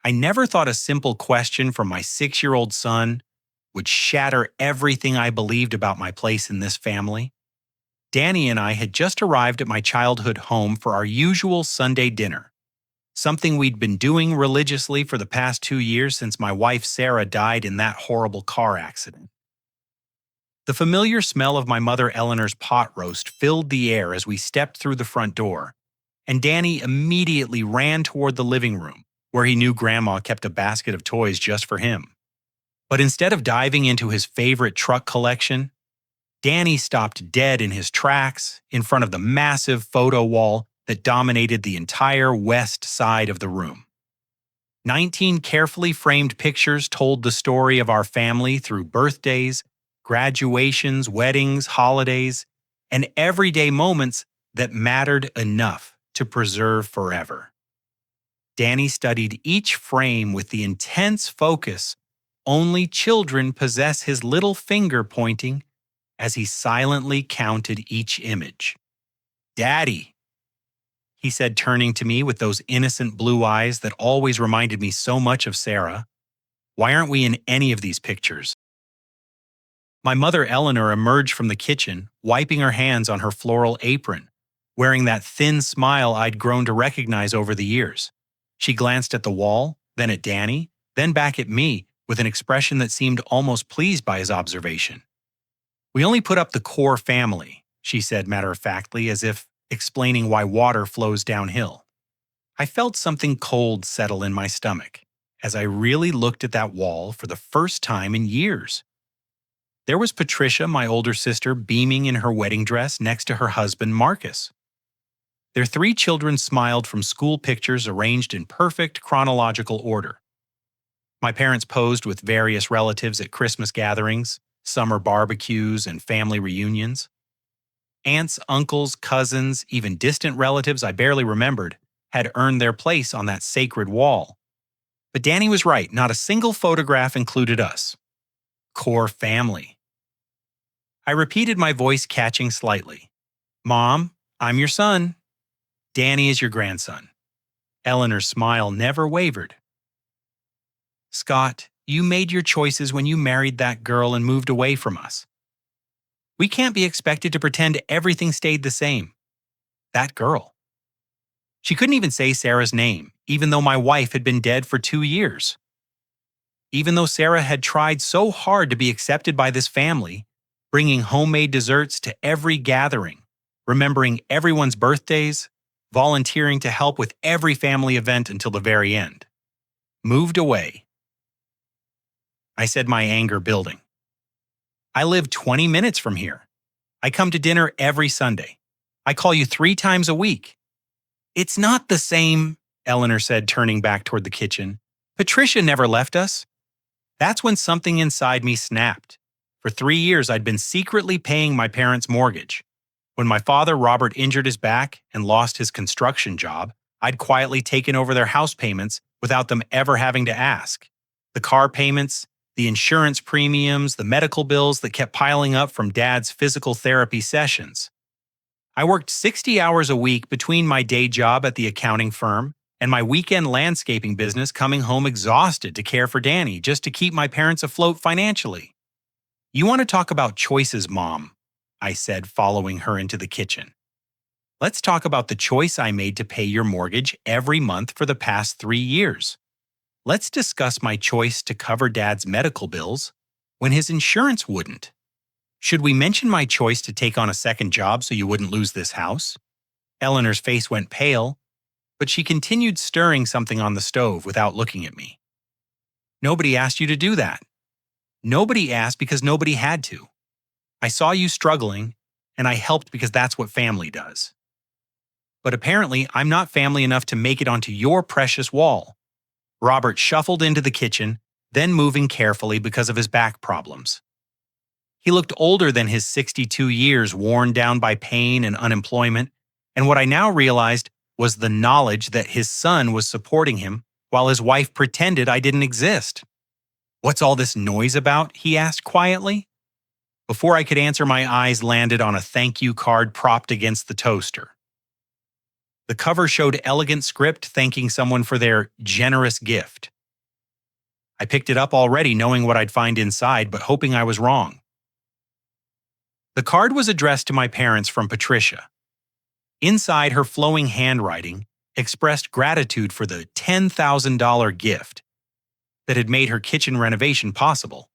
I never thought a simple question from my 6-year-old son would shatter everything I believed about my place in this family. Danny and I had just arrived at my childhood home for our usual Sunday dinner, something we'd been doing religiously for the past 2 years since my wife Sarah died in that horrible car accident. The familiar smell of my mother Eleanor's pot roast filled the air as we stepped through the front door, and Danny immediately ran toward the living room, where he knew Grandma kept a basket of toys just for him. But instead of diving into his favorite truck collection, Danny stopped dead in his tracks in front of the massive photo wall that dominated the entire west side of the room. 19 carefully framed pictures told the story of our family through birthdays, graduations, weddings, holidays, and everyday moments that mattered enough to preserve forever. Danny studied each frame with the intense focus only children possess, his little finger pointing as he silently counted each image. "Daddy," he said, turning to me with those innocent blue eyes that always reminded me so much of Sarah. "Why aren't we in any of these pictures?" My mother Eleanor emerged from the kitchen, wiping her hands on her floral apron, wearing that thin smile I'd grown to recognize over the years. She glanced at the wall, then at Danny, then back at me, with an expression that seemed almost pleased by his observation. "We only put up the core family," she said matter-of-factly, as if explaining why water flows downhill. I felt something cold settle in my stomach as I really looked at that wall for the first time in years. There was Patricia, my older sister, beaming in her wedding dress next to her husband, Marcus. Their 3 children smiled from school pictures arranged in perfect chronological order. My parents posed with various relatives at Christmas gatherings, summer barbecues, and family reunions. Aunts, uncles, cousins, even distant relatives I barely remembered had earned their place on that sacred wall. But Danny was right, not a single photograph included us. Core family. I repeated, my voice catching slightly. "Mom, I'm your son. Danny is your grandson." Eleanor's smile never wavered. "Scott, you made your choices when you married that girl and moved away from us. We can't be expected to pretend everything stayed the same." That girl. She couldn't even say Sarah's name, even though my wife had been dead for 2 years. Even though Sarah had tried so hard to be accepted by this family, bringing homemade desserts to every gathering, remembering everyone's birthdays, volunteering to help with every family event until the very end. Moved away. I said, my anger building. "I live 20 minutes from here. I come to dinner every Sunday. I call you 3 times a week." "It's not the same," Eleanor said, turning back toward the kitchen. "Patricia never left us." That's when something inside me snapped. For 3 years, I'd been secretly paying my parents' mortgage. When my father, Robert, injured his back and lost his construction job, I'd quietly taken over their house payments without them ever having to ask. The car payments, the insurance premiums, the medical bills that kept piling up from Dad's physical therapy sessions. I worked 60 hours a week between my day job at the accounting firm and my weekend landscaping business, coming home exhausted to care for Danny just to keep my parents afloat financially. "You want to talk about choices, Mom?" I said, following her into the kitchen. "Let's talk about the choice I made to pay your mortgage every month for the past 3 years. Let's discuss my choice to cover Dad's medical bills when his insurance wouldn't. Should we mention my choice to take on a second job so you wouldn't lose this house?" Eleanor's face went pale, but she continued stirring something on the stove without looking at me. "Nobody asked you to do that. Nobody asked because nobody had to. I saw you struggling, and I helped because that's what family does. But apparently, I'm not family enough to make it onto your precious wall." Robert shuffled into the kitchen, then moving carefully because of his back problems. He looked older than his 62 years, worn down by pain and unemployment, and what I now realized was the knowledge that his son was supporting him while his wife pretended I didn't exist. "What's all this noise about?" he asked quietly. Before I could answer, my eyes landed on a thank you card propped against the toaster. The cover showed elegant script thanking someone for their generous gift. I picked it up already knowing what I'd find inside, but hoping I was wrong. The card was addressed to my parents from Patricia. Inside, her flowing handwriting expressed gratitude for the $10,000 gift that had made her kitchen renovation possible.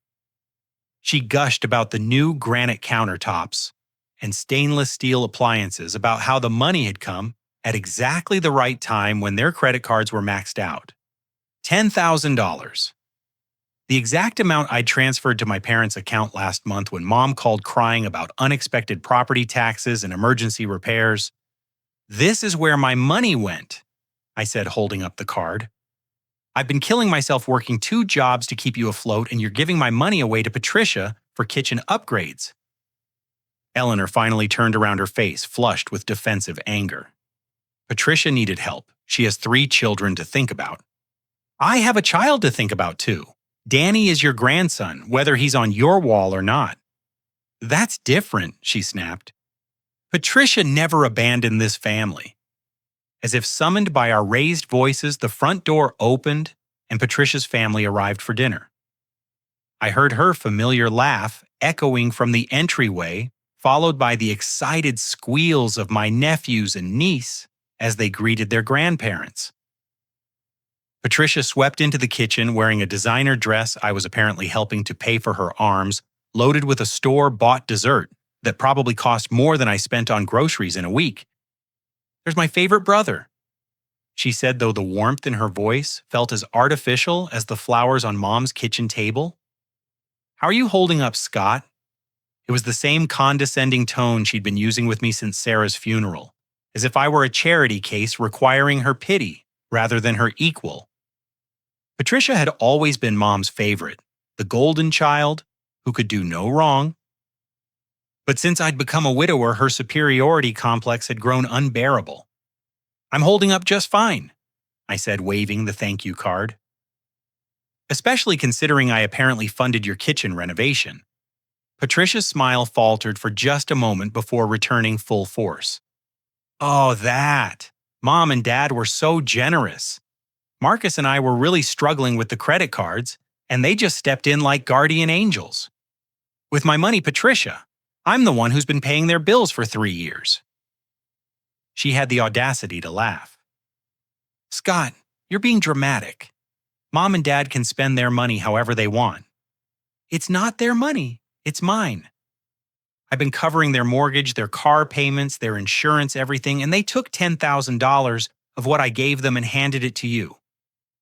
She gushed about the new granite countertops and stainless steel appliances, about how the money had come at exactly the right time when their credit cards were maxed out. $10,000. The exact amount I transferred to my parents' account last month when Mom called crying about unexpected property taxes and emergency repairs. "This is where my money went," I said, holding up the card. "I've been killing myself working 2 jobs to keep you afloat, and you're giving my money away to Patricia for kitchen upgrades." Eleanor finally turned around, her face flushed with defensive anger. Patricia needed help. She has 3 children to think about. I have a child to think about too. Danny is your grandson, whether he's on your wall or not. "That's different," she snapped. "Patricia never abandoned this family." As if summoned by our raised voices, the front door opened and Patricia's family arrived for dinner. I heard her familiar laugh echoing from the entryway, followed by the excited squeals of my nephews and niece as they greeted their grandparents. Patricia swept into the kitchen wearing a designer dress I was apparently helping to pay for her arms, loaded with a store-bought dessert that probably cost more than I spent on groceries in a week. "There's my favorite brother," she said, though the warmth in her voice felt as artificial as the flowers on Mom's kitchen table. "How are you holding up, Scott?" It was the same condescending tone she'd been using with me since Sarah's funeral, as if I were a charity case requiring her pity rather than her equal. Patricia had always been Mom's favorite, the golden child who could do no wrong. But since I'd become a widower, her superiority complex had grown unbearable. "I'm holding up just fine," I said, waving the thank you card. "Especially considering I apparently funded your kitchen renovation." Patricia's smile faltered for just a moment before returning full force. "Oh, that. Mom and Dad were so generous. Marcus and I were really struggling with the credit cards, and they just stepped in like guardian angels. With my money, Patricia, I'm the one who's been paying their bills for 3 years." She had the audacity to laugh. "Scott, you're being dramatic. Mom and Dad can spend their money however they want. It's not their money, it's mine. I've been covering their mortgage, their car payments, their insurance, everything, and they took $10,000 of what I gave them and handed it to you."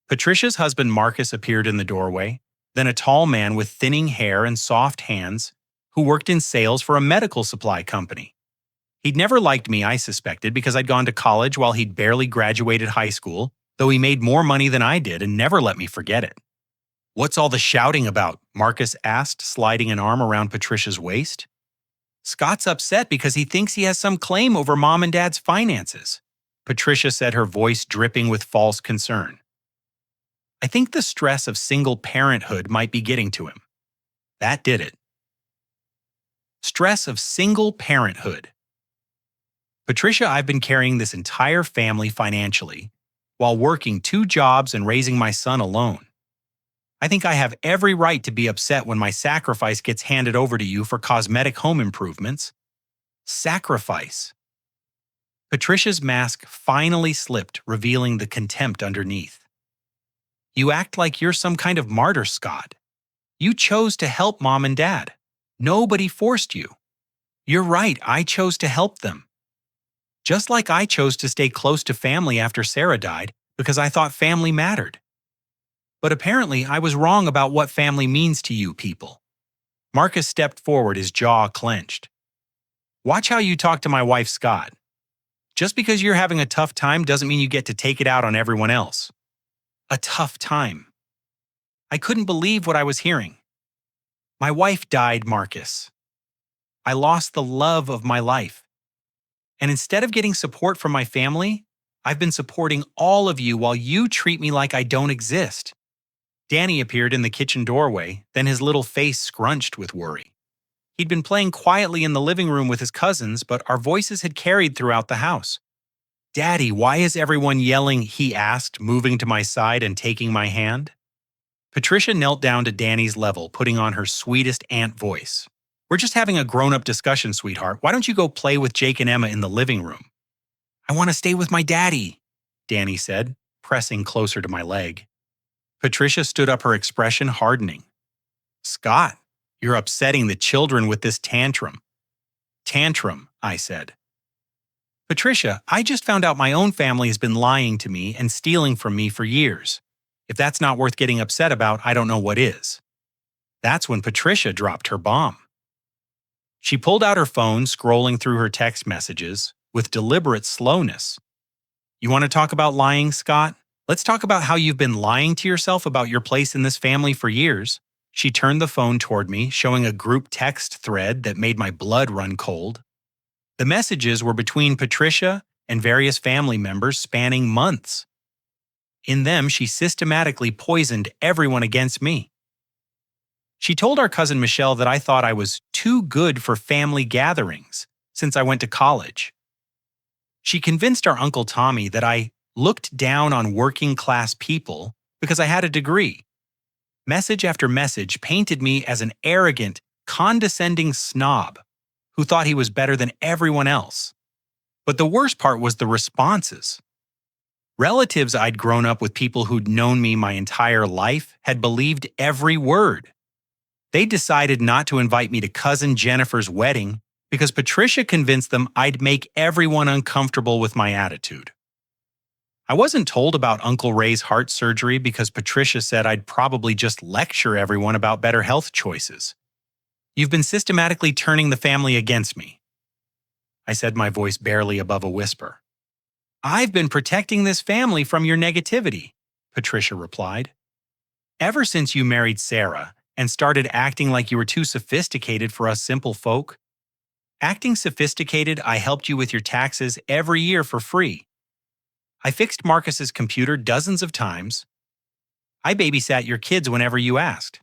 Patricia's husband Marcus appeared in the doorway, then a tall man with thinning hair and soft hands who worked in sales for a medical supply company. He'd never liked me, I suspected, because I'd gone to college while he'd barely graduated high school, though he made more money than I did and never let me forget it. "What's all the shouting about?" Marcus asked, sliding an arm around Patricia's waist. "Scott's upset because he thinks he has some claim over Mom and Dad's finances," Patricia said, her voice dripping with false concern. I think the stress of single parenthood might be getting to him. That did it. Stress of single parenthood. "Patricia, I've been carrying this entire family financially while working 2 jobs and raising my son alone. I think I have every right to be upset when my sacrifice gets handed over to you for cosmetic home improvements." Sacrifice. Patricia's mask finally slipped, revealing the contempt underneath. "You act like you're some kind of martyr, Scott. You chose to help Mom and Dad. Nobody forced you. You're right, I chose to help them. Just like I chose to stay close to family after Sarah died because I thought family mattered. But apparently I was wrong about what family means to you people." Marcus stepped forward, his jaw clenched. "Watch how you talk to my wife, Scott. Just because you're having a tough time doesn't mean you get to take it out on everyone else." A tough time. I couldn't believe what I was hearing. My wife died, Marcus. I lost the love of my life. And instead of getting support from my family, I've been supporting all of you while you treat me like I don't exist." Danny appeared in the kitchen doorway, then his little face scrunched with worry. He'd been playing quietly in the living room with his cousins, but our voices had carried throughout the house. "Daddy, why is everyone yelling?" he asked, moving to my side and taking my hand. Patricia knelt down to Danny's level, putting on her sweetest aunt voice. We're just having a grown-up discussion, sweetheart. Why don't you go play with Jake and Emma in the living room? I want to stay with my daddy, Danny said, pressing closer to my leg. Patricia stood up, her expression hardening. Scott, you're upsetting the children with this tantrum. Tantrum, I said. Patricia, I just found out my own family has been lying to me and stealing from me for years. If that's not worth getting upset about, I don't know what is. That's when Patricia dropped her bomb. She pulled out her phone, scrolling through her text messages with deliberate slowness. You want to talk about lying, Scott? Let's talk about how you've been lying to yourself about your place in this family for years. She turned the phone toward me, showing a group text thread that made my blood run cold. The messages were between Patricia and various family members spanning months. In them, she systematically poisoned everyone against me. She told our cousin Michelle that I thought I was too good for family gatherings since I went to college. She convinced our Uncle Tommy that I looked down on working-class people because I had a degree. Message after message painted me as an arrogant, condescending snob who thought he was better than everyone else. But the worst part was the responses. Relatives I'd grown up with, people who'd known me my entire life, had believed every word. They decided not to invite me to cousin Jennifer's wedding because Patricia convinced them I'd make everyone uncomfortable with my attitude. I wasn't told about Uncle Ray's heart surgery because Patricia said I'd probably just lecture everyone about better health choices. You've been systematically turning the family against me, I said, my voice barely above a whisper. I've been protecting this family from your negativity, Patricia replied. Ever since you married Sarah and started acting like you were too sophisticated for us simple folk. Acting sophisticated, I helped you with your taxes every year for free. I fixed Marcus's computer dozens of times. I babysat your kids whenever you asked.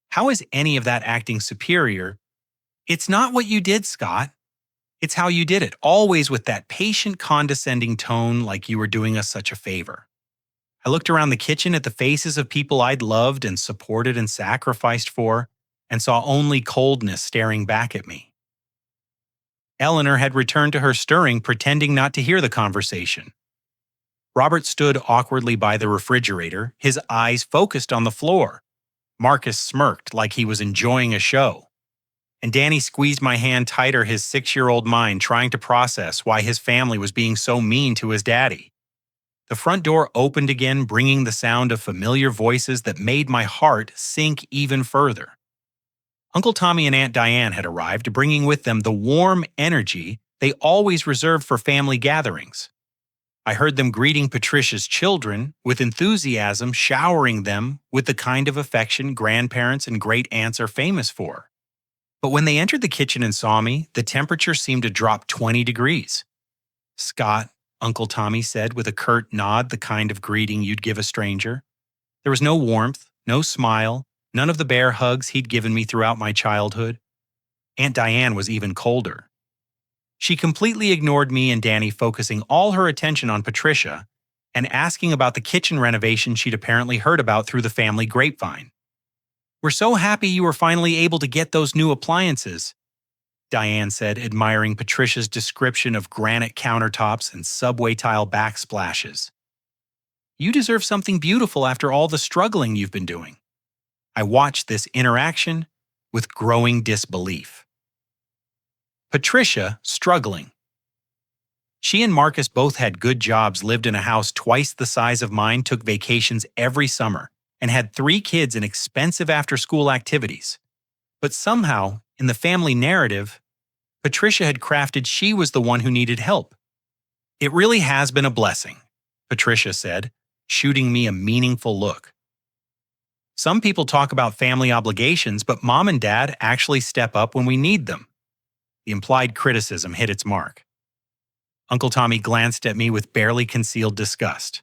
How is any of that acting superior? It's not what you did, Scott. It's how you did it, always with that patient, condescending tone like you were doing us such a favor. I looked around the kitchen at the faces of people I'd loved and supported and sacrificed for, and saw only coldness staring back at me. Eleanor had returned to her stirring, pretending not to hear the conversation. Robert stood awkwardly by the refrigerator, his eyes focused on the floor. Marcus smirked like he was enjoying a show. And Danny squeezed my hand tighter, his 6-year-old mind trying to process why his family was being so mean to his daddy. The front door opened again, bringing the sound of familiar voices that made my heart sink even further. Uncle Tommy and Aunt Diane had arrived, bringing with them the warm energy they always reserved for family gatherings. I heard them greeting Patricia's children with enthusiasm, showering them with the kind of affection grandparents and great-aunts are famous for. But when they entered the kitchen and saw me, the temperature seemed to drop 20 degrees. Scott, Uncle Tommy said with a curt nod, the kind of greeting you'd give a stranger. There was no warmth, no smile, none of the bear hugs he'd given me throughout my childhood. Aunt Diane was even colder. She completely ignored me and Danny, focusing all her attention on Patricia and asking about the kitchen renovation she'd apparently heard about through the family grapevine. We're so happy you were finally able to get those new appliances, Diane said, admiring Patricia's description of granite countertops and subway tile backsplashes. You deserve something beautiful after all the struggling you've been doing. I watched this interaction with growing disbelief. Patricia struggling. She and Marcus both had good jobs, lived in a house twice the size of mine, took vacations every summer, and had 3 kids in expensive after-school activities. But somehow, in the family narrative, Patricia had crafted she was the one who needed help. It really has been a blessing, Patricia said, shooting me a meaningful look. Some people talk about family obligations, but Mom and Dad actually step up when we need them. The implied criticism hit its mark. Uncle Tommy glanced at me with barely concealed disgust.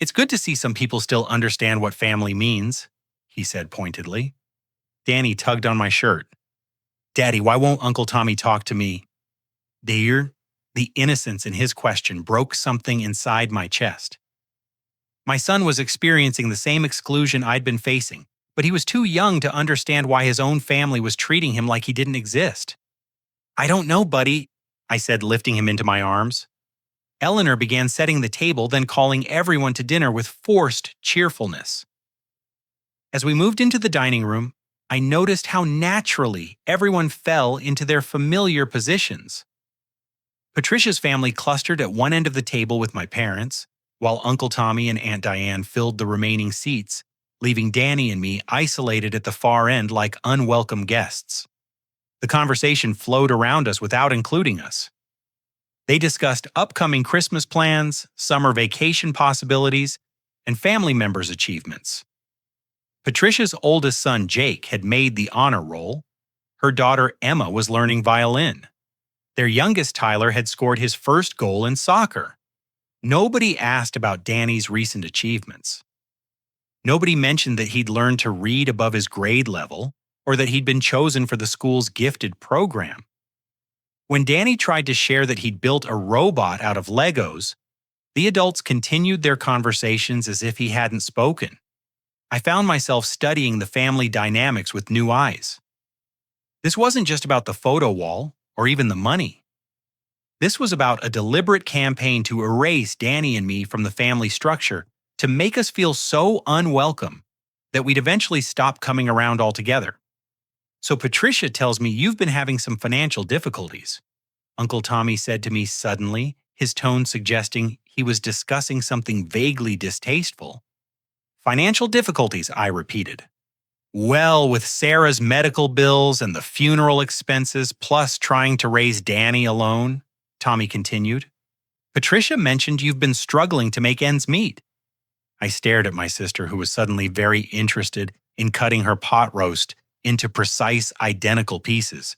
It's good to see some people still understand what family means, he said pointedly. Danny tugged on my shirt. Daddy, why won't Uncle Tommy talk to me? Dear, the innocence in his question broke something inside my chest. My son was experiencing the same exclusion I'd been facing, but he was too young to understand why his own family was treating him like he didn't exist. I don't know, buddy, I said, lifting him into my arms. Eleanor began setting the table, then calling everyone to dinner with forced cheerfulness. As we moved into the dining room, I noticed how naturally everyone fell into their familiar positions. Patricia's family clustered at one end of the table with my parents, while Uncle Tommy and Aunt Diane filled the remaining seats, leaving Danny and me isolated at the far end like unwelcome guests. The conversation flowed around us without including us. They discussed upcoming Christmas plans, summer vacation possibilities, and family members' achievements. Patricia's oldest son, Jake, had made the honor roll. Her daughter, Emma, was learning violin. Their youngest, Tyler, had scored his first goal in soccer. Nobody asked about Danny's recent achievements. Nobody mentioned that he'd learned to read above his grade level or that he'd been chosen for the school's gifted program. When Danny tried to share that he'd built a robot out of Legos, the adults continued their conversations as if he hadn't spoken. I found myself studying the family dynamics with new eyes. This wasn't just about the photo wall or even the money. This was about a deliberate campaign to erase Danny and me from the family structure to make us feel so unwelcome that we'd eventually stop coming around altogether. So Patricia tells me you've been having some financial difficulties, Uncle Tommy said to me suddenly, his tone suggesting he was discussing something vaguely distasteful. Financial difficulties, I repeated. Well, with Sarah's medical bills and the funeral expenses, plus trying to raise Danny alone, Tommy continued. Patricia mentioned you've been struggling to make ends meet. I stared at my sister, who was suddenly very interested in cutting her pot roast into precise, identical pieces.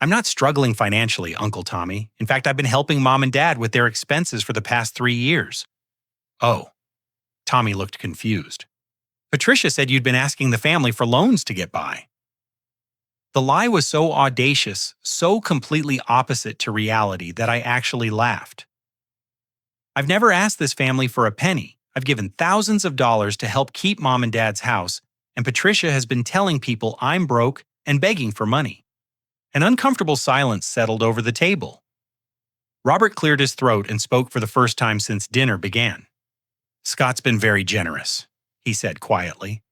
I'm not struggling financially, Uncle Tommy. In fact, I've been helping Mom and Dad with their expenses for the past 3 years. Oh. Tommy looked confused. Patricia said you'd been asking the family for loans to get by. The lie was so audacious, so completely opposite to reality that I actually laughed. I've never asked this family for a penny. I've given thousands of dollars to help keep Mom and Dad's house, and Patricia has been telling people I'm broke and begging for money. An uncomfortable silence settled over the table. Robert cleared his throat and spoke for the first time since dinner began. Scott's been very generous, he said quietly.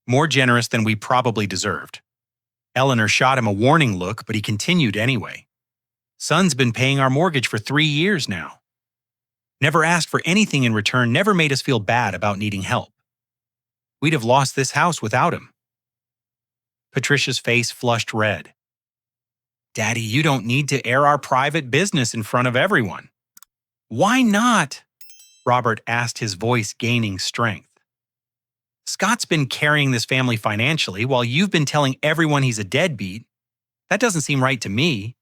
More generous than we probably deserved. Eleanor shot him a warning look, but he continued anyway. Son's been paying our mortgage for 3 years now. Never asked for anything in return, never made us feel bad about needing help. We'd have lost this house without him. Patricia's face flushed red. Daddy, you don't need to air our private business in front of everyone. Why not? Robert asked, his voice gaining strength. Scott's been carrying this family financially while you've been telling everyone he's a deadbeat. That doesn't seem right to me.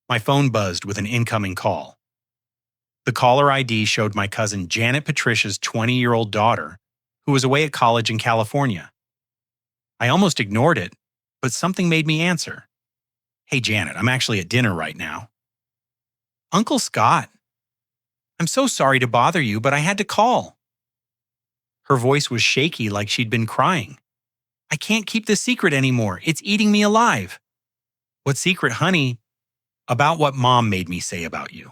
My phone buzzed with an incoming call. The caller ID showed my cousin Janet Patricia's 20-year-old daughter, who was away at college in California. I almost ignored it, but something made me answer. Hey Janet, I'm actually at dinner right now. Uncle Scott. I'm so sorry to bother you, but I had to call. Her voice was shaky like she'd been crying. I can't keep this secret anymore. It's eating me alive. What secret, honey? About what Mom made me say about you.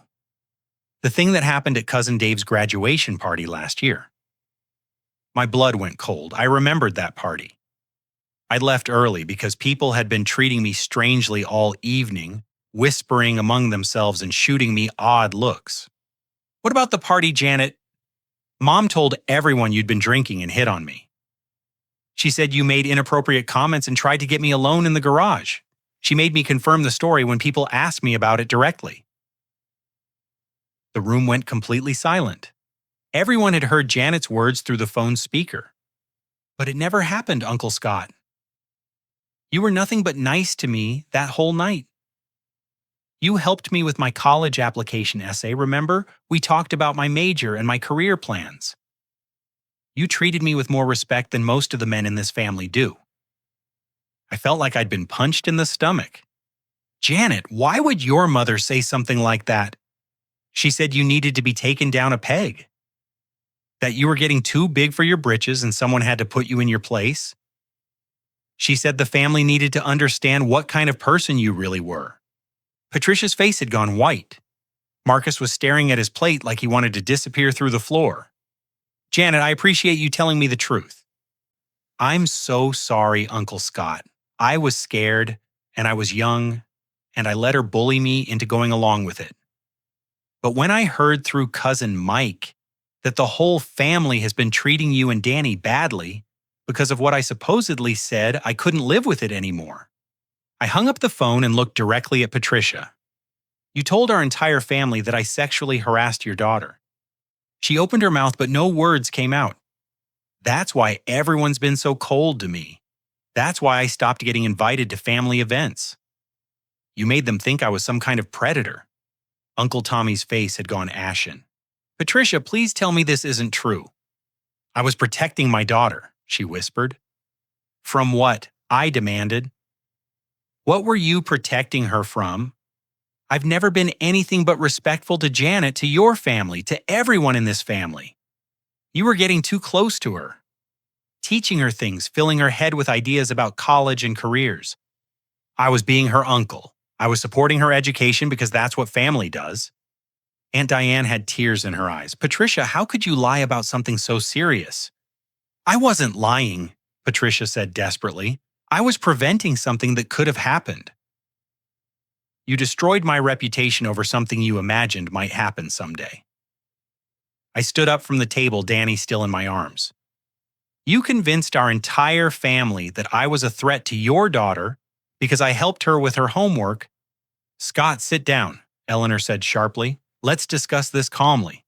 The thing that happened at Cousin Dave's graduation party last year. My blood went cold. I remembered that party. I'd left early because people had been treating me strangely all evening, whispering among themselves and shooting me odd looks. What about the party, Janet? Mom told everyone you'd been drinking and hit on me. She said you made inappropriate comments and tried to get me alone in the garage. She made me confirm the story when people asked me about it directly. The room went completely silent. Everyone had heard Janet's words through the phone speaker. But it never happened, Uncle Scott. You were nothing but nice to me that whole night. You helped me with my college application essay, remember? We talked about my major and my career plans. You treated me with more respect than most of the men in this family do. I felt like I'd been punched in the stomach. Janet, why would your mother say something like that? She said you needed to be taken down a peg. That you were getting too big for your britches and someone had to put you in your place. She said the family needed to understand what kind of person you really were. Patricia's face had gone white. Marcus was staring at his plate like he wanted to disappear through the floor. Janet, I appreciate you telling me the truth. I'm so sorry, Uncle Scott. I was scared, and I was young, and I let her bully me into going along with it. But when I heard through cousin Mike that the whole family has been treating you and Danny badly because of what I supposedly said, I couldn't live with it anymore. I hung up the phone and looked directly at Patricia. You told our entire family that I sexually harassed your daughter. She opened her mouth, but no words came out. That's why everyone's been so cold to me. That's why I stopped getting invited to family events. You made them think I was some kind of predator. Uncle Tommy's face had gone ashen. Patricia, please tell me this isn't true. I was protecting my daughter, she whispered. From what? I demanded. What were you protecting her from? I've never been anything but respectful to Janet, to your family, to everyone in this family. You were getting too close to her. Teaching her things, filling her head with ideas about college and careers. I was being her uncle. I was supporting her education because that's what family does. Aunt Diane had tears in her eyes. Patricia, how could you lie about something so serious? I wasn't lying, Patricia said desperately. I was preventing something that could have happened. You destroyed my reputation over something you imagined might happen someday. I stood up from the table, Danny still in my arms. You convinced our entire family that I was a threat to your daughter because I helped her with her homework. Scott, sit down, Eleanor said sharply. Let's discuss this calmly.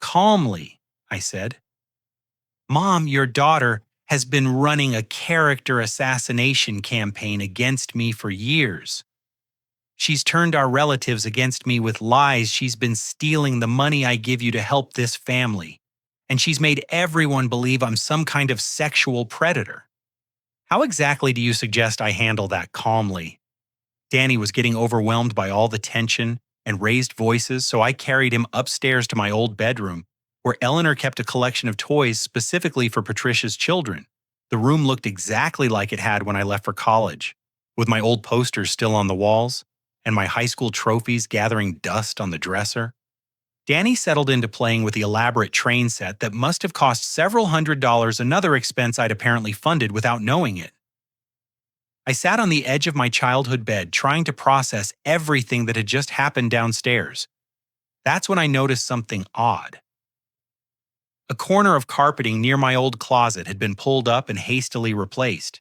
Calmly, I said. Mom, your daughter has been running a character assassination campaign against me for years. She's turned our relatives against me with lies. She's been stealing the money I give you to help this family. And she's made everyone believe I'm some kind of sexual predator. How exactly do you suggest I handle that calmly? Danny was getting overwhelmed by all the tension and raised voices, so I carried him upstairs to my old bedroom, where Eleanor kept a collection of toys specifically for Patricia's children. The room looked exactly like it had when I left for college, with my old posters still on the walls and my high school trophies gathering dust on the dresser. Danny settled into playing with the elaborate train set that must have cost several $100s, another expense I'd apparently funded without knowing it. I sat on the edge of my childhood bed trying to process everything that had just happened downstairs. That's when I noticed something odd. A corner of carpeting near my old closet had been pulled up and hastily replaced.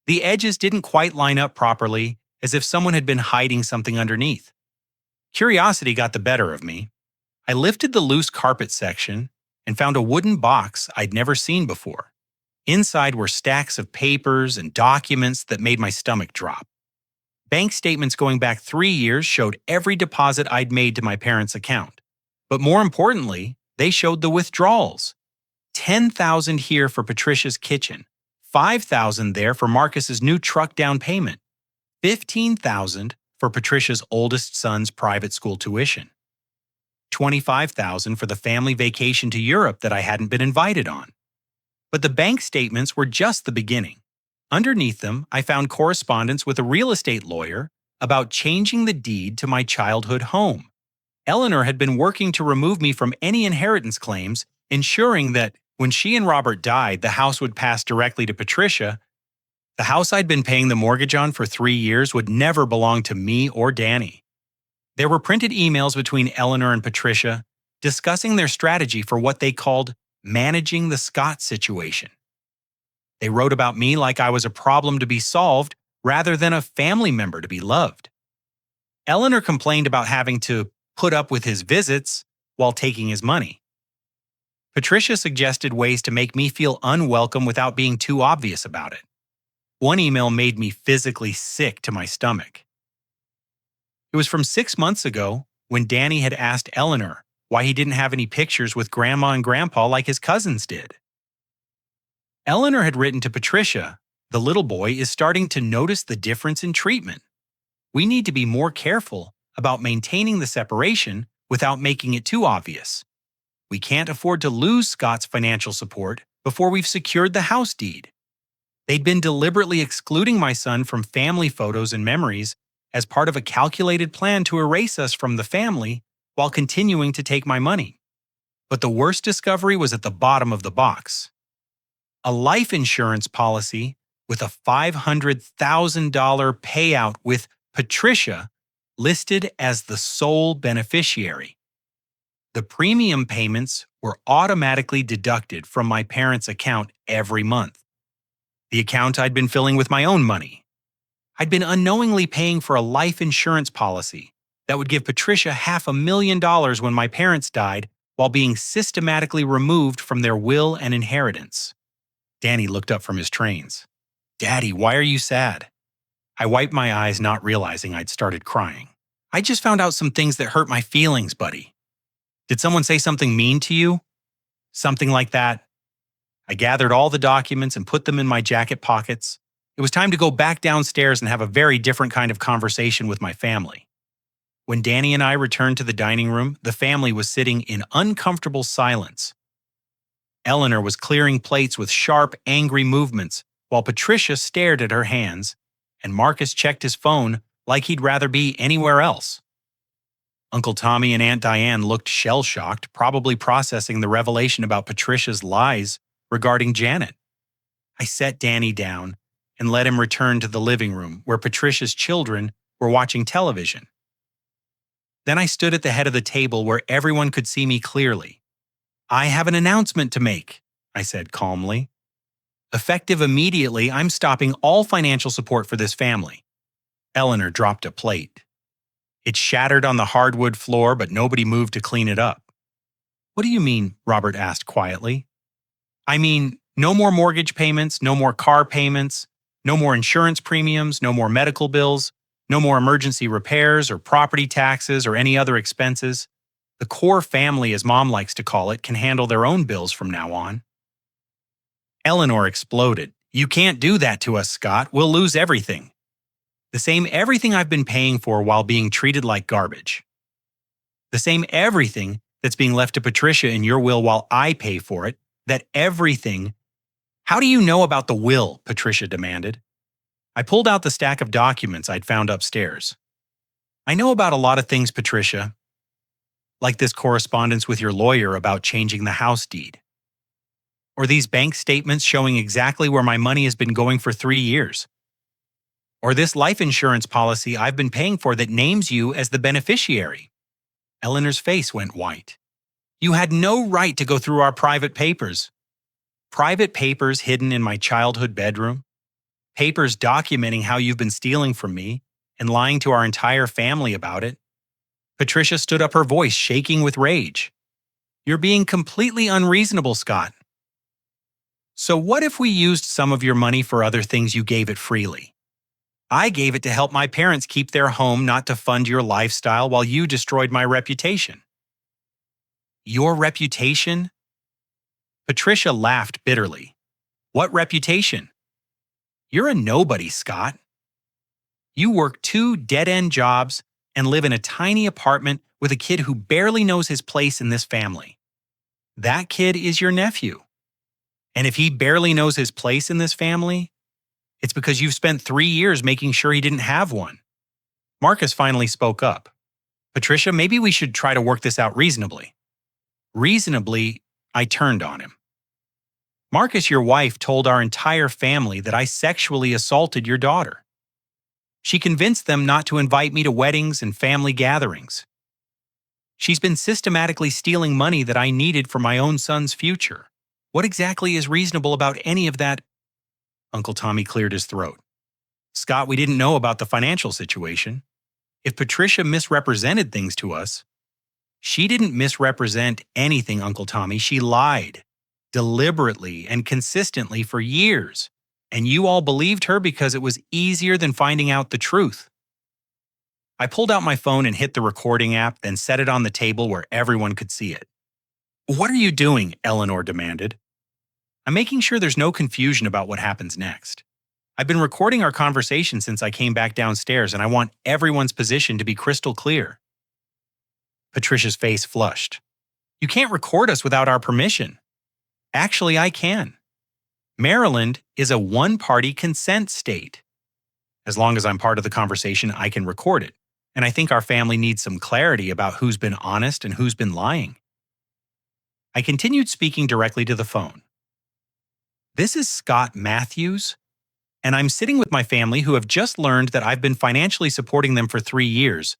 The edges didn't quite line up properly, as if someone had been hiding something underneath. Curiosity got the better of me. I lifted the loose carpet section and found a wooden box I'd never seen before. Inside were stacks of papers and documents that made my stomach drop. Bank statements going back 3 years showed every deposit I'd made to my parents' account. But more importantly, they showed the withdrawals. $10,000 here for Patricia's kitchen, $5,000 there for Marcus's new truck down payment, $15,000 for Patricia's oldest son's private school tuition, $25,000 for the family vacation to Europe that I hadn't been invited on. But the bank statements were just the beginning. Underneath them, I found correspondence with a real estate lawyer about changing the deed to my childhood home. Eleanor had been working to remove me from any inheritance claims, ensuring that when she and Robert died, the house would pass directly to Patricia. The house I'd been paying the mortgage on for 3 years would never belong to me or Danny. There were printed emails between Eleanor and Patricia discussing their strategy for what they called managing the Scott situation. They wrote about me like I was a problem to be solved rather than a family member to be loved. Eleanor complained about having to put up with his visits while taking his money. Patricia suggested ways to make me feel unwelcome without being too obvious about it. One email made me physically sick to my stomach. It was from 6 months ago when Danny had asked Eleanor why he didn't have any pictures with Grandma and Grandpa like his cousins did. Eleanor had written to Patricia, "The little boy is starting to notice the difference in treatment. We need to be more careful about maintaining the separation without making it too obvious." We can't afford to lose Scott's financial support before we've secured the house deed. They'd been deliberately excluding my son from family photos and memories as part of a calculated plan to erase us from the family while continuing to take my money. But the worst discovery was at the bottom of the box. A life insurance policy with a $500,000 payout with Patricia listed as the sole beneficiary. The premium payments were automatically deducted from my parents' account every month, the account I'd been filling with my own money. I'd been unknowingly paying for a life insurance policy that would give Patricia $500,000 when my parents died while being systematically removed from their will and inheritance. Danny looked up from his trains. "Daddy, why are you sad?" I wiped my eyes, not realizing I'd started crying. "I just found out some things that hurt my feelings, buddy." "Did someone say something mean to you?" "Something like that." I gathered all the documents and put them in my jacket pockets. It was time to go back downstairs and have a very different kind of conversation with my family. When Danny and I returned to the dining room, the family was sitting in uncomfortable silence. Eleanor was clearing plates with sharp, angry movements, while Patricia stared at her hands, and Marcus checked his phone like he'd rather be anywhere else. Uncle Tommy and Aunt Diane looked shell-shocked, probably processing the revelation about Patricia's lies regarding Janet. I set Danny down and let him return to the living room where Patricia's children were watching television. Then I stood at the head of the table where everyone could see me clearly. "I have an announcement to make," I said calmly. "Effective immediately, I'm stopping all financial support for this family." Eleanor dropped a plate. It shattered on the hardwood floor, but nobody moved to clean it up. "What do you mean?" Robert asked quietly. "I mean, no more mortgage payments, no more car payments, no more insurance premiums, no more medical bills, no more emergency repairs or property taxes or any other expenses. The core family, as Mom likes to call it, can handle their own bills from now on." Eleanor exploded. "You can't do that to us, Scott. We'll lose everything. The same everything I've been paying for while being treated like garbage. The same everything that's being left to Patricia in your will while I pay for it. That everything—" "How do you know about the will?" Patricia demanded. I pulled out the stack of documents I'd found upstairs. "I know about a lot of things, Patricia. Like this correspondence with your lawyer about changing the house deed. Or these bank statements showing exactly where my money has been going for 3 years. Or this life insurance policy I've been paying for that names you as the beneficiary." Eleanor's face went white. "You had no right to go through our private papers." "Private papers hidden in my childhood bedroom? Papers documenting how you've been stealing from me and lying to our entire family about it?" Patricia stood up, her voice shaking with rage. "You're being completely unreasonable, Scott. So what if we used some of your money for other things you gave it freely? I gave it to help my parents keep their home, not to fund your lifestyle while you destroyed my reputation." "Your reputation?" Patricia laughed bitterly. "What reputation? You're a nobody, Scott. You work 2 dead-end jobs and live in a tiny apartment with a kid who barely knows his place in this family. That kid is your nephew. And if he barely knows his place in this family, it's because you've spent 3 years making sure he didn't have one." Marcus finally spoke up. "Patricia, maybe we should try to work this out reasonably." Reasonably, I turned on him. "Marcus, your wife told our entire family that I sexually assaulted your daughter. She convinced them not to invite me to weddings and family gatherings. She's been systematically stealing money that I needed for my own son's future. What exactly is reasonable about any of that?" Uncle Tommy cleared his throat. "Scott, we didn't know about the financial situation. If Patricia misrepresented things to us—" "She didn't misrepresent anything, Uncle Tommy. She lied. Deliberately and consistently for years. And you all believed her because it was easier than finding out the truth." I pulled out my phone and hit the recording app, then set it on the table where everyone could see it. "What are you doing?" Eleanor demanded. "I'm making sure there's no confusion about what happens next. I've been recording our conversation since I came back downstairs, and I want everyone's position to be crystal clear." Patricia's face flushed. You can't record us without our permission. Actually, I can. Maryland is a one-party consent state. As long as I'm part of the conversation, I can record it. And I think our family needs some clarity about who's been honest and who's been lying. I continued speaking directly to the phone. This is Scott Matthews, and I'm sitting with my family who have just learned that I've been financially supporting them for 3 years,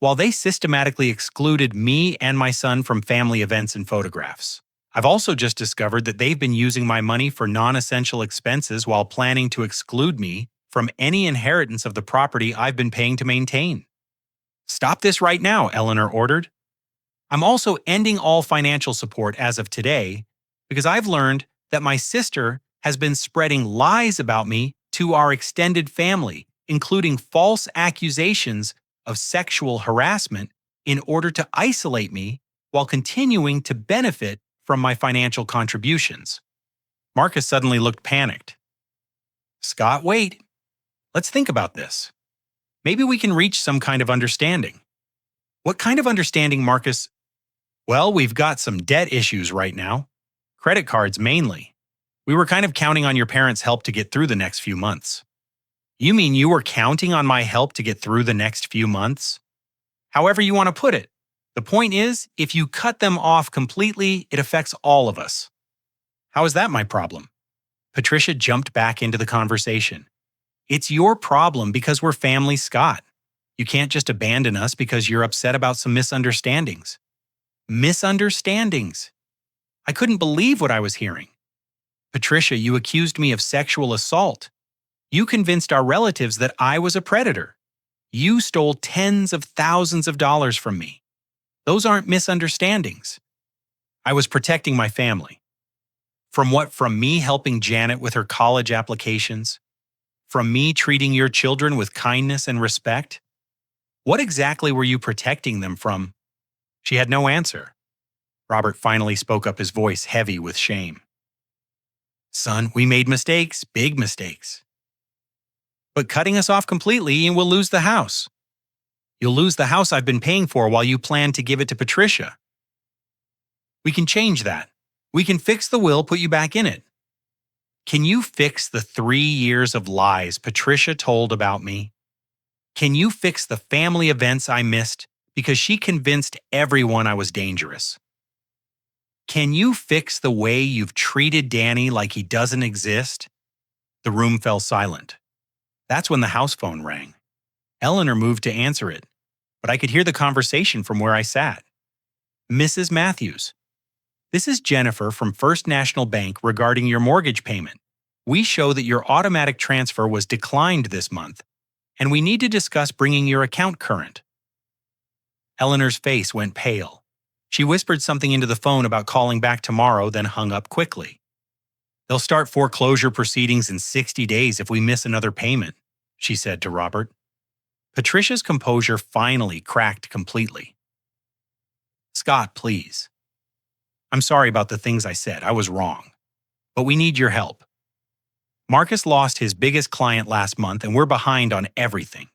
while they systematically excluded me and my son from family events and photographs. I've also just discovered that they've been using my money for non-essential expenses while planning to exclude me from any inheritance of the property I've been paying to maintain. Stop this right now, Eleanor ordered. I'm also ending all financial support as of today because I've learned that my sister has been spreading lies about me to our extended family, including false accusations of sexual harassment in order to isolate me while continuing to benefit from my financial contributions. Marcus suddenly looked panicked. Scott, wait. Let's think about this. Maybe we can reach some kind of understanding. What kind of understanding, Marcus? Well, we've got some debt issues right now. Credit cards mainly. We were kind of counting on your parents' help to get through the next few months. You mean you were counting on my help to get through the next few months? However you want to put it. The point is, if you cut them off completely, it affects all of us. How is that my problem? Patricia jumped back into the conversation. It's your problem because we're family, Scott. You can't just abandon us because you're upset about some misunderstandings. Misunderstandings. I couldn't believe what I was hearing. Patricia, you accused me of sexual assault. You convinced our relatives that I was a predator. You stole tens of thousands of dollars from me. Those aren't misunderstandings. I was protecting my family. From what? From me helping Janet with her college applications? From me treating your children with kindness and respect? What exactly were you protecting them from? She had no answer. Robert finally spoke up, his voice heavy with shame. Son, we made mistakes, big mistakes. But cutting us off completely and we'll lose the house. You'll lose the house I've been paying for while you plan to give it to Patricia. We can change that. We can fix the will, put you back in it. Can you fix the 3 years of lies Patricia told about me? Can you fix the family events I missed because she convinced everyone I was dangerous? Can you fix the way you've treated Danny like he doesn't exist? The room fell silent. That's when the house phone rang. Eleanor moved to answer it, but I could hear the conversation from where I sat. Mrs. Matthews, this is Jennifer from First National Bank regarding your mortgage payment. We show that your automatic transfer was declined this month, and we need to discuss bringing your account current. Eleanor's face went pale. She whispered something into the phone about calling back tomorrow, then hung up quickly. They'll start foreclosure proceedings in 60 days if we miss another payment, she said to Robert. Patricia's composure finally cracked completely. Scott, please. I'm sorry about the things I said. I was wrong. But we need your help. Marcus lost his biggest client last month and we're behind on everything.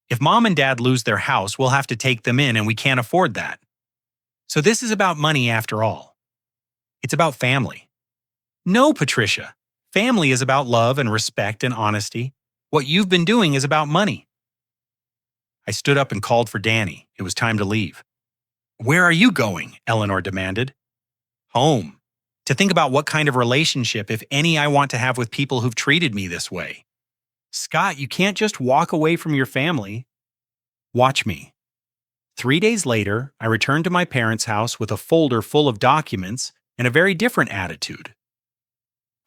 If Mom and Dad lose their house, we'll have to take them in and we can't afford that. So this is about money after all. It's about family. No, Patricia. Family is about love and respect and honesty. What you've been doing is about money. I stood up and called for Danny. It was time to leave. Where are you going? Eleanor demanded. Home. To think about what kind of relationship, if any, I want to have with people who've treated me this way. Scott, you can't just walk away from your family. Watch me. 3 days later, I returned to my parents' house with a folder full of documents and a very different attitude.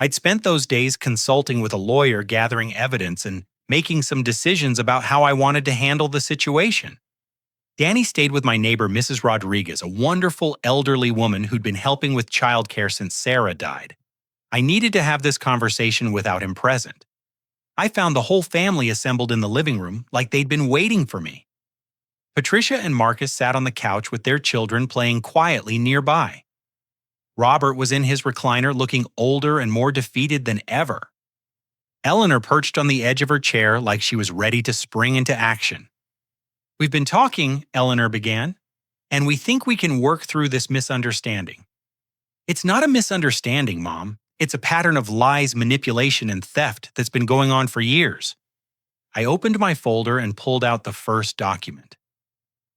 I'd spent those days consulting with a lawyer, gathering evidence, and making some decisions about how I wanted to handle the situation. Danny stayed with my neighbor, Mrs. Rodriguez, a wonderful elderly woman who'd been helping with childcare since Sarah died. I needed to have this conversation without him present. I found the whole family assembled in the living room like they'd been waiting for me. Patricia and Marcus sat on the couch with their children playing quietly nearby. Robert was in his recliner looking older and more defeated than ever. Eleanor perched on the edge of her chair like she was ready to spring into action. We've been talking, Eleanor began, and we think we can work through this misunderstanding. It's not a misunderstanding, Mom. It's a pattern of lies, manipulation, and theft that's been going on for years. I opened my folder and pulled out the first document.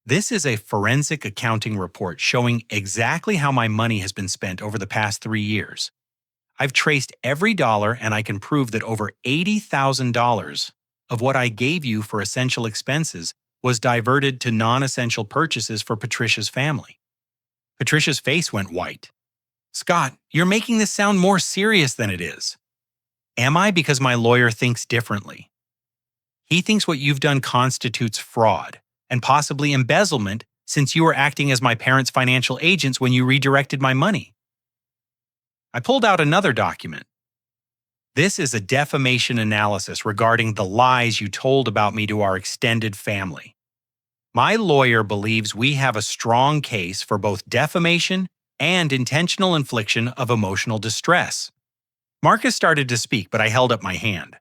This is a forensic accounting report showing exactly how my money has been spent over the past 3 years. I've traced every dollar, and I can prove that over $80,000 of what I gave you for essential expenses was diverted to non-essential purchases for Patricia's family. Patricia's face went white. Scott, you're making this sound more serious than it is. Am I? Because my lawyer thinks differently. He thinks what you've done constitutes fraud and possibly embezzlement, since you were acting as my parents' financial agents when you redirected my money. I pulled out another document. This is a defamation analysis regarding the lies you told about me to our extended family. My lawyer believes we have a strong case for both defamation and intentional infliction of emotional distress. Marcus started to speak, but I held up my hand.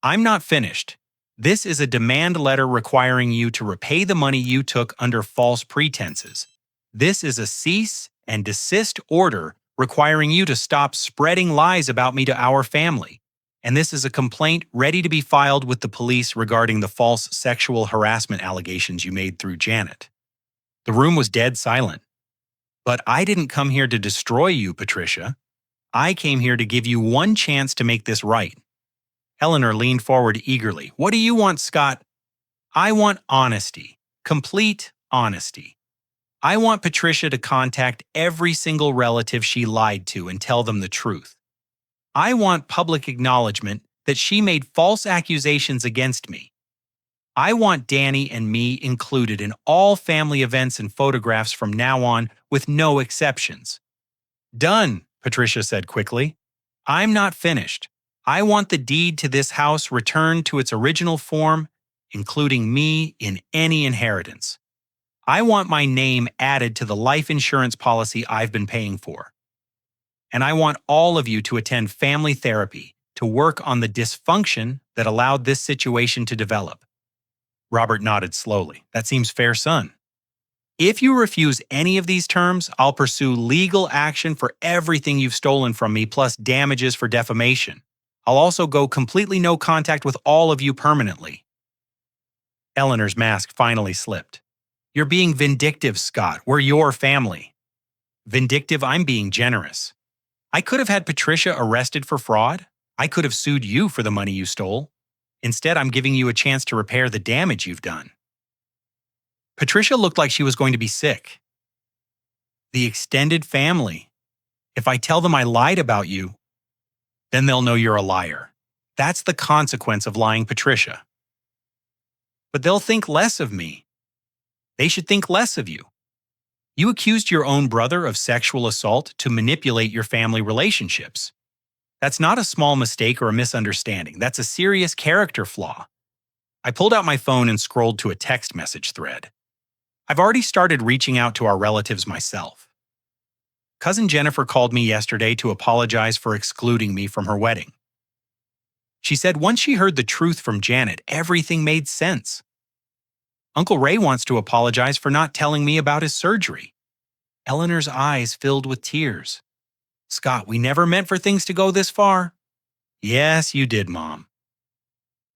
I'm not finished. This is a demand letter requiring you to repay the money you took under false pretenses. This is a cease and desist order requiring you to stop spreading lies about me to our family. And this is a complaint ready to be filed with the police regarding the false sexual harassment allegations you made through Janet. The room was dead silent. But I didn't come here to destroy you, Patricia. I came here to give you one chance to make this right. Eleanor leaned forward eagerly. What do you want, Scott? I want honesty. Complete honesty. I want Patricia to contact every single relative she lied to and tell them the truth. I want public acknowledgement that she made false accusations against me. I want Danny and me included in all family events and photographs from now on, with no exceptions. Done, Patricia said quickly. I'm not finished. I want the deed to this house returned to its original form, including me in any inheritance. I want my name added to the life insurance policy I've been paying for. And I want all of you to attend family therapy to work on the dysfunction that allowed this situation to develop. Robert nodded slowly. That seems fair, son. If you refuse any of these terms, I'll pursue legal action for everything you've stolen from me, plus damages for defamation. I'll also go completely no contact with all of you permanently. Eleanor's mask finally slipped. You're being vindictive, Scott. We're your family. Vindictive? I'm being generous. I could have had Patricia arrested for fraud. I could have sued you for the money you stole. Instead, I'm giving you a chance to repair the damage you've done. Patricia looked like she was going to be sick. The extended family. If I tell them I lied about you, then they'll know you're a liar. That's the consequence of lying, Patricia. But they'll think less of me. They should think less of you. You accused your own brother of sexual assault to manipulate your family relationships. That's not a small mistake or a misunderstanding. That's a serious character flaw. I pulled out my phone and scrolled to a text message thread. I've already started reaching out to our relatives myself. Cousin Jennifer called me yesterday to apologize for excluding me from her wedding. She said once she heard the truth from Janet, everything made sense. Uncle Ray wants to apologize for not telling me about his surgery. Eleanor's eyes filled with tears. Scott, we never meant for things to go this far. Yes, you did, Mom.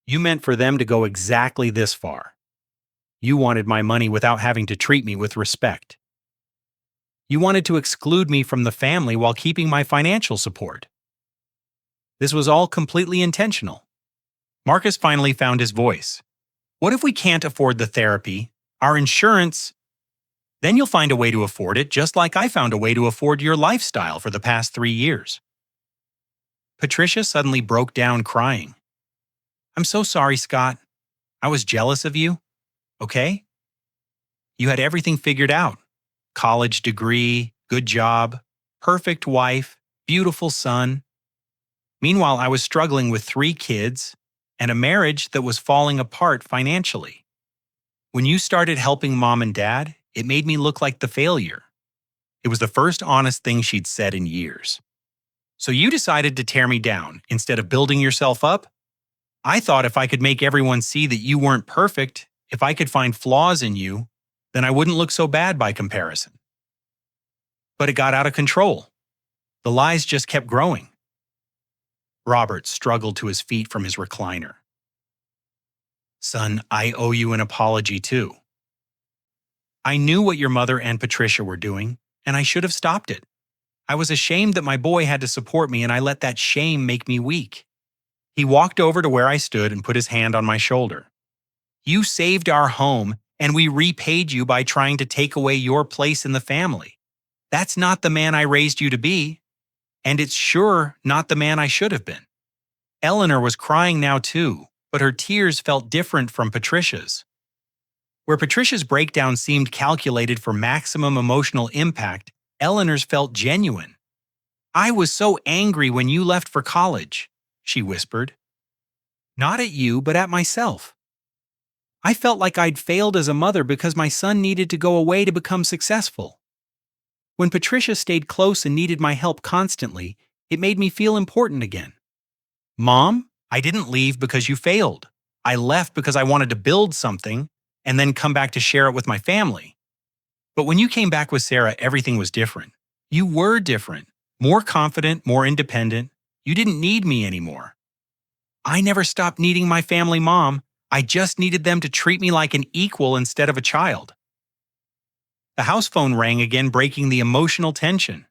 You meant for them to go exactly this far. You wanted my money without having to treat me with respect. You wanted to exclude me from the family while keeping my financial support. This was all completely intentional. Marcus finally found his voice. What if we can't afford the therapy, our insurance? Then you'll find a way to afford it, just like I found a way to afford your lifestyle for the past 3 years. Patricia suddenly broke down crying. I'm so sorry, Scott. I was jealous of you. Okay? You had everything figured out. College degree, good job, perfect wife, beautiful son. Meanwhile, I was struggling with 3 kids and a marriage that was falling apart financially. When you started helping Mom and Dad, it made me look like the failure. It was the first honest thing she'd said in years. So you decided to tear me down instead of building yourself up? I thought if I could make everyone see that you weren't perfect, if I could find flaws in you, Then I wouldn't look so bad by comparison. But it got out of control. The lies just kept growing. Robert struggled to his feet from his recliner. Son, I owe you an apology too. I knew what your mother and Patricia were doing, and I should have stopped it. I was ashamed that my boy had to support me, and I let that shame make me weak. He walked over to where I stood and put his hand on my shoulder. You saved our home, and we repaid you by trying to take away your place in the family. That's not the man I raised you to be, and it's sure not the man I should have been. Eleanor was crying now too, but her tears felt different from Patricia's. Where Patricia's breakdown seemed calculated for maximum emotional impact, Eleanor's felt genuine. I was so angry when you left for college, she whispered. Not at you, but at myself. I felt like I'd failed as a mother because my son needed to go away to become successful. When Patricia stayed close and needed my help constantly, it made me feel important again. Mom, I didn't leave because you failed. I left because I wanted to build something and then come back to share it with my family. But when you came back with Sarah, everything was different. You were different, more confident, more independent. You didn't need me anymore. I never stopped needing my family, Mom. I just needed them to treat me like an equal instead of a child. The house phone rang again, breaking the emotional tension.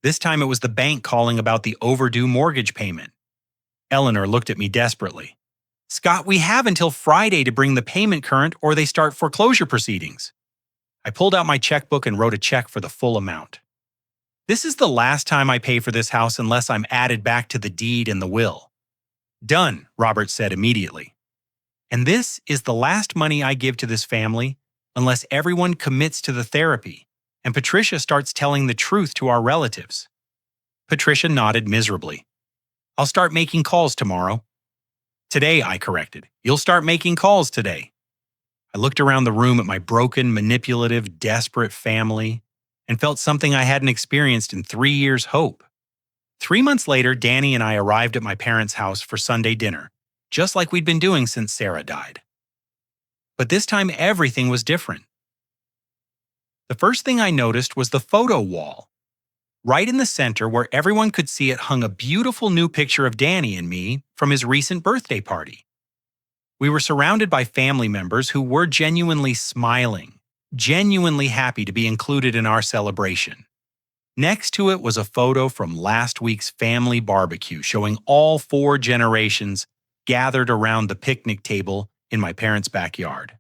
This time it was the bank calling about the overdue mortgage payment. Eleanor looked at me desperately. Scott, we have until Friday to bring the payment current or they start foreclosure proceedings. I pulled out my checkbook and wrote a check for the full amount. This is the last time I pay for this house unless I'm added back to the deed and the will. Done, Robert said immediately. And this is the last money I give to this family unless everyone commits to the therapy and Patricia starts telling the truth to our relatives. Patricia nodded miserably. I'll start making calls tomorrow. Today, I corrected. You'll start making calls today. I looked around the room at my broken, manipulative, desperate family and felt something I hadn't experienced in 3 years' hope. 3 months later, Danny and I arrived at my parents' house for Sunday dinner, just like we'd been doing since Sarah died. But this time, everything was different. The first thing I noticed was the photo wall. Right in the center, where everyone could see it, hung a beautiful new picture of Danny and me from his recent birthday party. We were surrounded by family members who were genuinely smiling, genuinely happy to be included in our celebration. Next to it was a photo from last week's family barbecue showing all 4 generations gathered around the picnic table in my parents' backyard.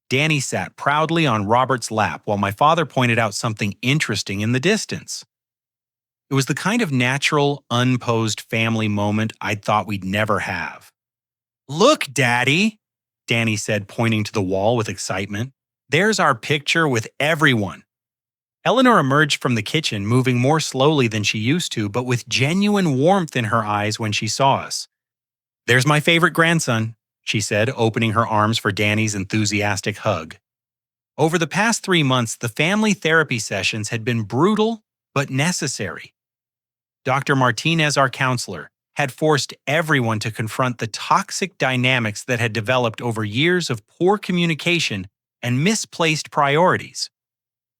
Danny sat proudly on Robert's lap while my father pointed out something interesting in the distance. It was the kind of natural, unposed family moment I'd thought we'd never have. Look, Daddy, Danny said, pointing to the wall with excitement. There's our picture with everyone. Eleanor emerged from the kitchen, moving more slowly than she used to, but with genuine warmth in her eyes when she saw us. There's my favorite grandson, she said, opening her arms for Danny's enthusiastic hug. Over the past 3 months, the family therapy sessions had been brutal but necessary. Dr. Martinez, our counselor, had forced everyone to confront the toxic dynamics that had developed over years of poor communication and misplaced priorities.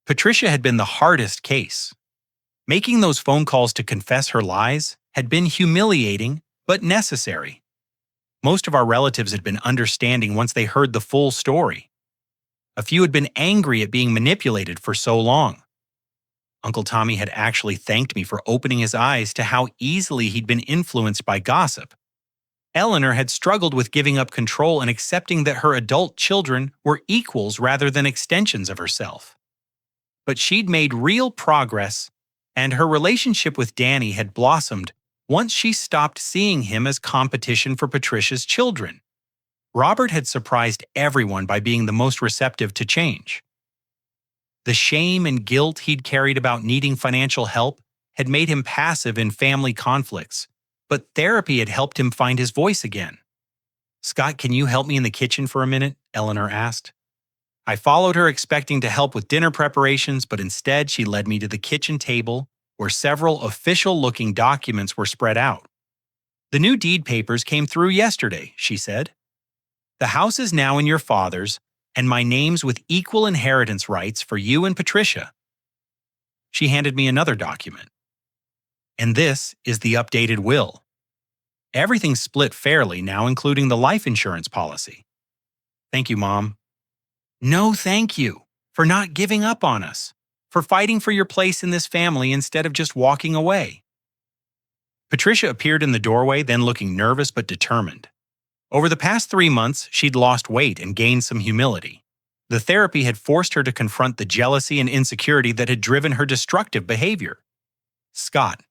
Patricia had been the hardest case. Making those phone calls to confess her lies had been humiliating but necessary. Most of our relatives had been understanding once they heard the full story. A few had been angry at being manipulated for so long. Uncle Tommy had actually thanked me for opening his eyes to how easily he'd been influenced by gossip. Eleanor had struggled with giving up control and accepting that her adult children were equals rather than extensions of herself. But she'd made real progress, and her relationship with Danny had blossomed once she stopped seeing him as competition for Patricia's children. Robert had surprised everyone by being the most receptive to change. The shame and guilt he'd carried about needing financial help had made him passive in family conflicts, but therapy had helped him find his voice again. Scott, can you help me in the kitchen for a minute? Eleanor asked. I followed her, expecting to help with dinner preparations, but instead she led me to the kitchen table where several official-looking documents were spread out. The new deed papers came through yesterday, she said. The house is now in your father's, and my name's with equal inheritance rights for you and Patricia." She handed me another document. "And this is the updated will. Everything's split fairly now, including the life insurance policy." "Thank you, Mom." "No, thank you for not giving up on us, for fighting for your place in this family instead of just walking away." Patricia appeared in the doorway, then looking nervous but determined. Over the past 3 months, she'd lost weight and gained some humility. The therapy had forced her to confront the jealousy and insecurity that had driven her destructive behavior. "Scott,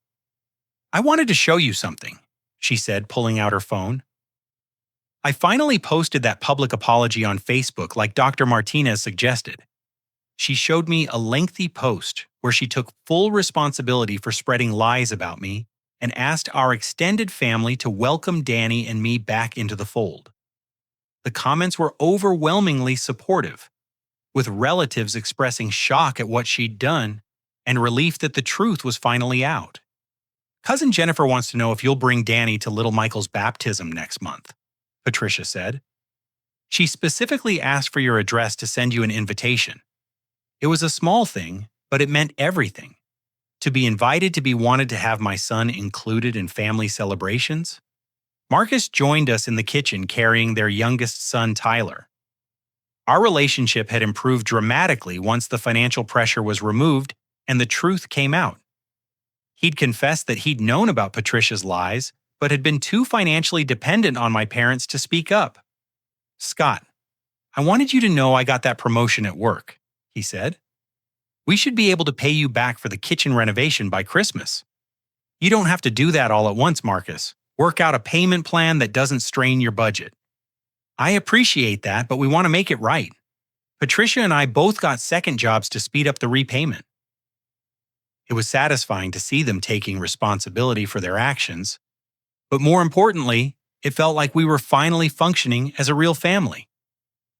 I wanted to show you something," she said, pulling out her phone. "I finally posted that public apology on Facebook like Dr. Martinez suggested." She showed me a lengthy post where she took full responsibility for spreading lies about me and asked our extended family to welcome Danny and me back into the fold. The comments were overwhelmingly supportive, with relatives expressing shock at what she'd done and relief that the truth was finally out. "Cousin Jennifer wants to know if you'll bring Danny to little Michael's baptism next month," Patricia said. "She specifically asked for your address to send you an invitation. It was a small thing, but it meant everything. To be invited to be wanted to have my son included in family celebrations." Marcus joined us in the kitchen carrying their youngest son, Tyler. Our relationship had improved dramatically once the financial pressure was removed and the truth came out. He'd confessed that he'd known about Patricia's lies, but had been too financially dependent on my parents to speak up. "Scott, I wanted you to know I got that promotion at work," he said. "We should be able to pay you back for the kitchen renovation by Christmas. You don't have to do that all at once, Marcus. Work out a payment plan that doesn't strain your budget." "I appreciate that, but we want to make it right. Patricia and I both got second jobs to speed up the repayment." It was satisfying to see them taking responsibility for their actions, but more importantly, it felt like we were finally functioning as a real family.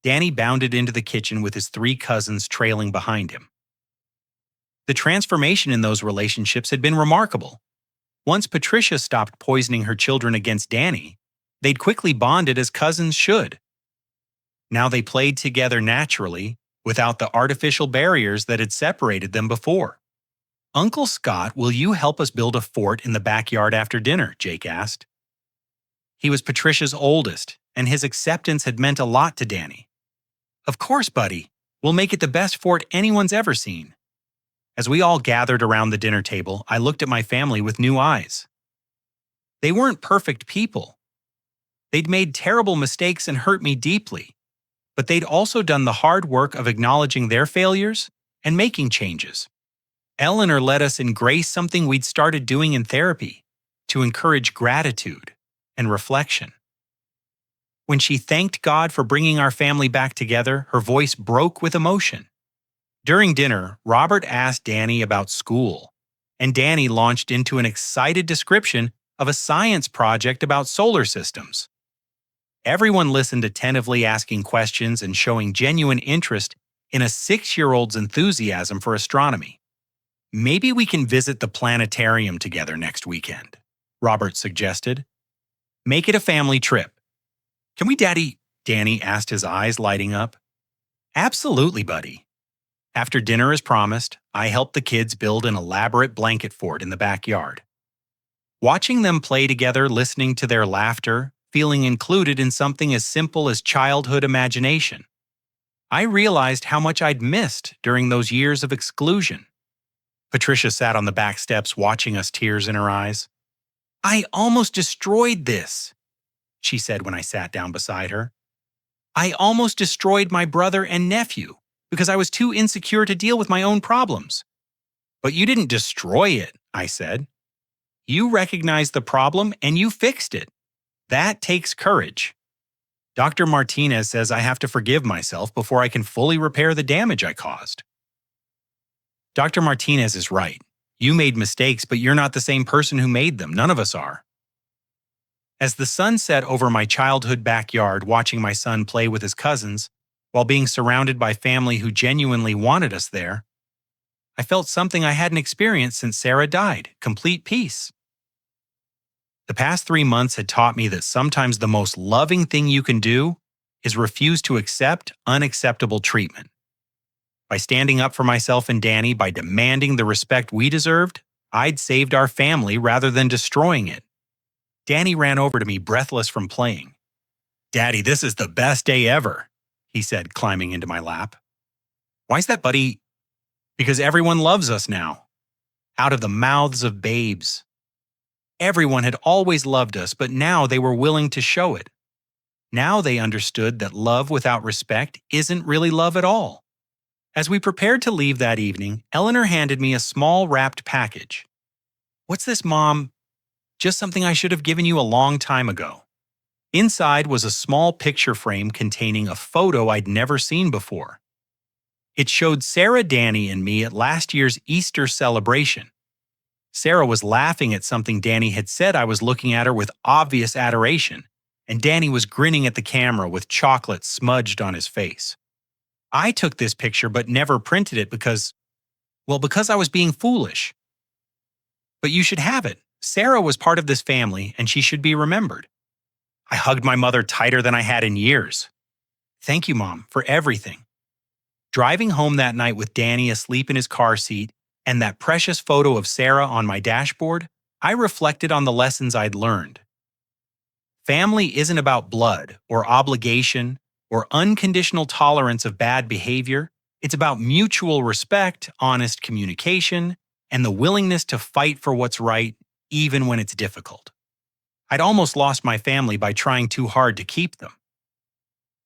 Danny bounded into the kitchen with his 3 cousins trailing behind him. The transformation in those relationships had been remarkable. Once Patricia stopped poisoning her children against Danny, they'd quickly bonded as cousins should. Now they played together naturally, without the artificial barriers that had separated them before. "Uncle Scott, will you help us build a fort in the backyard after dinner?" Jake asked. He was Patricia's oldest, and his acceptance had meant a lot to Danny. "Of course, buddy. We'll make it the best fort anyone's ever seen." As we all gathered around the dinner table, I looked at my family with new eyes. They weren't perfect people. They'd made terrible mistakes and hurt me deeply, but they'd also done the hard work of acknowledging their failures and making changes. Eleanor let us embrace something we'd started doing in therapy, to encourage gratitude and reflection. When she thanked God for bringing our family back together, her voice broke with emotion. During dinner, Robert asked Danny about school, and Danny launched into an excited description of a science project about solar systems. Everyone listened attentively, asking questions and showing genuine interest in a 6-year-old's enthusiasm for astronomy. "Maybe we can visit the planetarium together next weekend," Robert suggested. "Make it a family trip." "Can we, Daddy?" Danny asked, his eyes lighting up. "Absolutely, buddy." After dinner as promised, I helped the kids build an elaborate blanket fort in the backyard. Watching them play together, listening to their laughter, feeling included in something as simple as childhood imagination, I realized how much I'd missed during those years of exclusion. Patricia sat on the back steps watching us, tears in her eyes. "I almost destroyed this," she said when I sat down beside her. "I almost destroyed my brother and nephew because I was too insecure to deal with my own problems." "But you didn't destroy it," I said. "You recognized the problem and you fixed it. That takes courage. Dr. Martinez says I have to forgive myself before I can fully repair the damage I caused." "Dr. Martinez is right. You made mistakes, but you're not the same person who made them. None of us are." As the sun set over my childhood backyard, watching my son play with his cousins, while being surrounded by family who genuinely wanted us there, I felt something I hadn't experienced since Sarah died: complete peace. The past 3 months had taught me that sometimes the most loving thing you can do is refuse to accept unacceptable treatment. By standing up for myself and Danny, by demanding the respect we deserved, I'd saved our family rather than destroying it. Danny ran over to me, breathless from playing. "Daddy, this is the best day ever," he said, climbing into my lap. "Why's that, buddy?" "Because everyone loves us now." Out of the mouths of babes. Everyone had always loved us, but now they were willing to show it. Now they understood that love without respect isn't really love at all. As we prepared to leave that evening, Eleanor handed me a small wrapped package. "What's this, Mom?" "Just something I should have given you a long time ago." Inside was a small picture frame containing a photo I'd never seen before. It showed Sarah, Danny, and me at last year's Easter celebration. Sarah was laughing at something Danny had said. I was looking at her with obvious adoration, and Danny was grinning at the camera with chocolate smudged on his face. I took this picture but never printed it because I was being foolish. "But you should have it. Sarah was part of this family, and she should be remembered." I hugged my mother tighter than I had in years. "Thank you, Mom, for everything." Driving home that night with Danny asleep in his car seat and that precious photo of Sarah on my dashboard, I reflected on the lessons I'd learned. Family isn't about blood or obligation or unconditional tolerance of bad behavior. It's about mutual respect, honest communication, and the willingness to fight for what's right, even when it's difficult. I'd almost lost my family by trying too hard to keep them.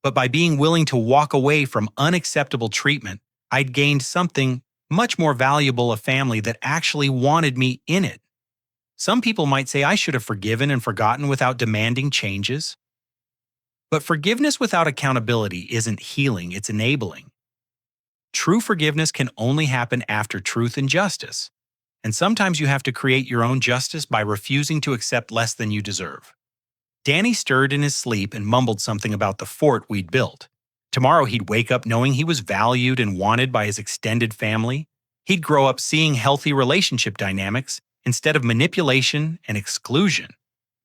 But by being willing to walk away from unacceptable treatment, I'd gained something much more valuable: a family that actually wanted me in it. Some people might say I should have forgiven and forgotten without demanding changes. But forgiveness without accountability isn't healing, it's enabling. True forgiveness can only happen after truth and justice. And sometimes you have to create your own justice by refusing to accept less than you deserve. Danny stirred in his sleep and mumbled something about the fort we'd built. Tomorrow he'd wake up knowing he was valued and wanted by his extended family. He'd grow up seeing healthy relationship dynamics instead of manipulation and exclusion.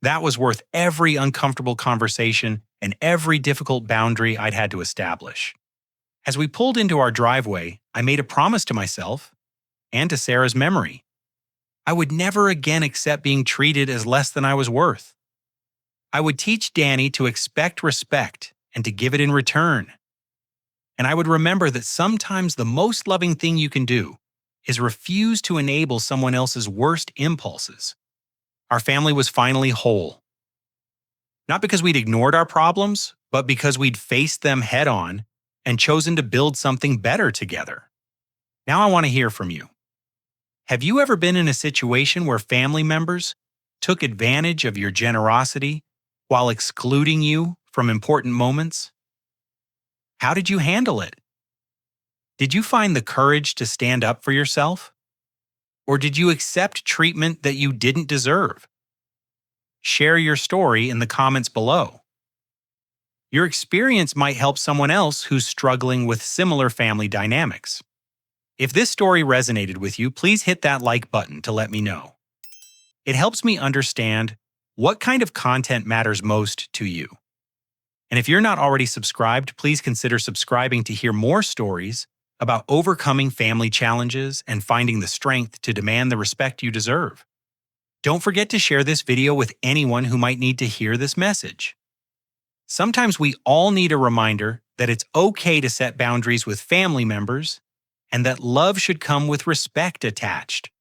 That was worth every uncomfortable conversation and every difficult boundary I'd had to establish. As we pulled into our driveway, I made a promise to myself and to Sarah's memory. I would never again accept being treated as less than I was worth. I would teach Danny to expect respect and to give it in return. And I would remember that sometimes the most loving thing you can do is refuse to enable someone else's worst impulses. Our family was finally whole. Not because we'd ignored our problems, but because we'd faced them head on and chosen to build something better together. Now I want to hear from you. Have you ever been in a situation where family members took advantage of your generosity while excluding you from important moments? How did you handle it? Did you find the courage to stand up for yourself? Or did you accept treatment that you didn't deserve? Share your story in the comments below. Your experience might help someone else who's struggling with similar family dynamics. If this story resonated with you, please hit that like button to let me know. It helps me understand what kind of content matters most to you. And if you're not already subscribed, please consider subscribing to hear more stories about overcoming family challenges and finding the strength to demand the respect you deserve. Don't forget to share this video with anyone who might need to hear this message. Sometimes we all need a reminder that it's okay to set boundaries with family members and that love should come with respect attached.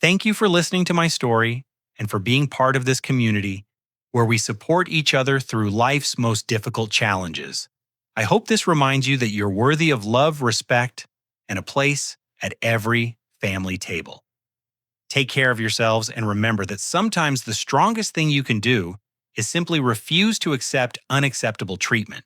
Thank you for listening to my story and for being part of this community where we support each other through life's most difficult challenges. I hope this reminds you that you're worthy of love, respect, and a place at every family table. Take care of yourselves and remember that sometimes the strongest thing you can do is simply refuse to accept unacceptable treatment.